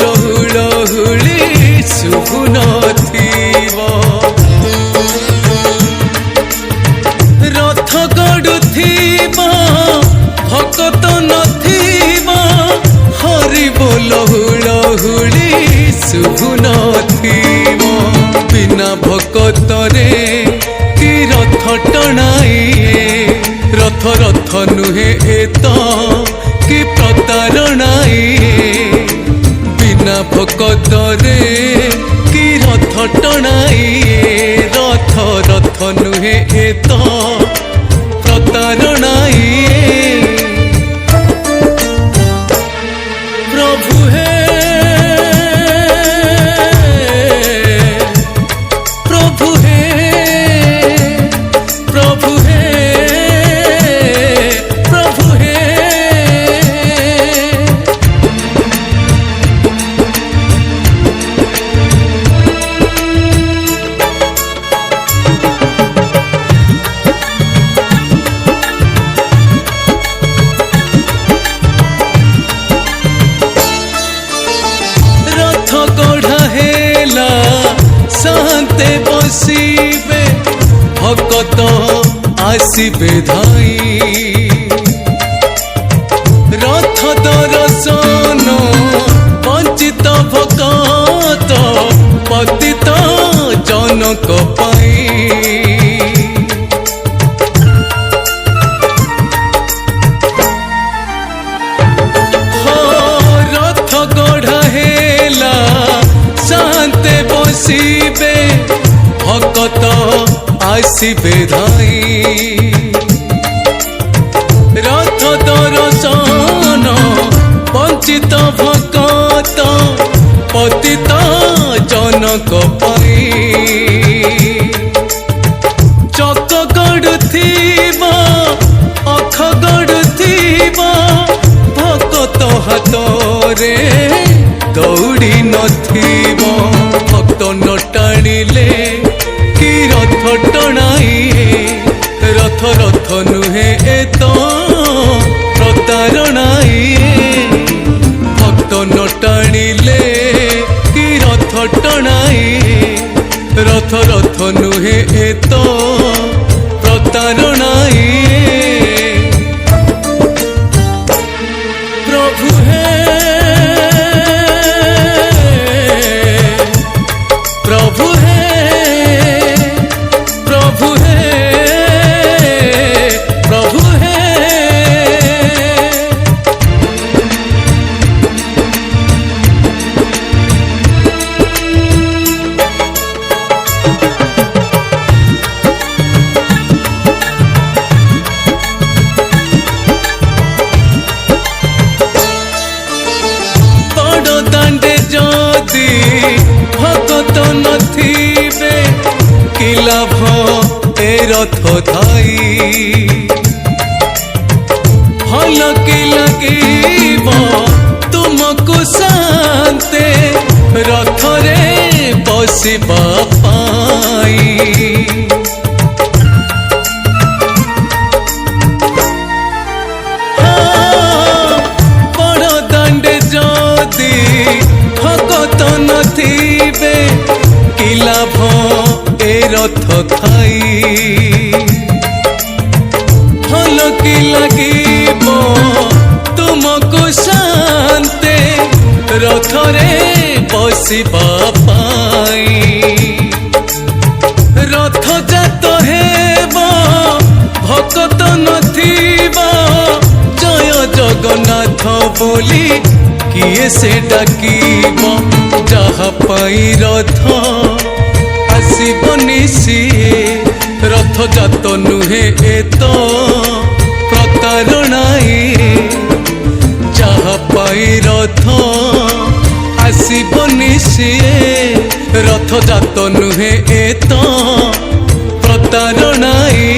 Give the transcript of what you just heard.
बोलो हुलहुली शुभु नथिबो रथ गड़ुथिबो भक्त नथिबो हरि बोलो हुलहुली शुभु नथिबो बिना भक्तरे कि रथ टणाइए रथ रथ नुहे एत कि प्रतारणाइए बिना भक्तरे कि रथ टणाइए रथ रथ नुहे एत प्रतारणाइए प्रभु हे प्रभु हे प्रभु हे प्रभु हे रथ गढ़ा हेला शांते बसिबे भक्त आसिबे धाई रथ दर्शन वंचित भक्त पतित जनक पाई रथ गढ़ा हेला शांते बसिबे भक्त आसिबे धाई रथ दर्शन वंचित भक्त पतित जनक पाई चक गड़ुथिबो अख गड़ुथिबो भक्त हाथरे दौड़ी नथिबो भक्त न टाणिले कि रथ टणाइए रथ रथ नुहे एत प्रतारणाइए भक्त न टाणिले कि रथ टणाइए रथ रथ नुहे एत प्रतारणाइए प्रभु हे प्रभु हे प्रभु हे प्रभु हे बड़ दांडे जदि भगत नथिबे कि लाभ ए रथ धाई भल कि लगिब तुमको शांते रथरे बसिबा पाई बड़ दांडे जदि भगत नथिबे कि लाभ ए रथ थाई भल कि लगिब तुमको शांते रथरे बसिबा पाई रथ जात हेब भगत नथिब जय जगन्नाथ बोली किए से डाकिब जहा पाई रथ आसिबनि सिए रथ जात नुहे एत प्रतारणाइए जहा पाई रथ आसिबनि सिए रथ जात नुहे एत प्रतारणाइए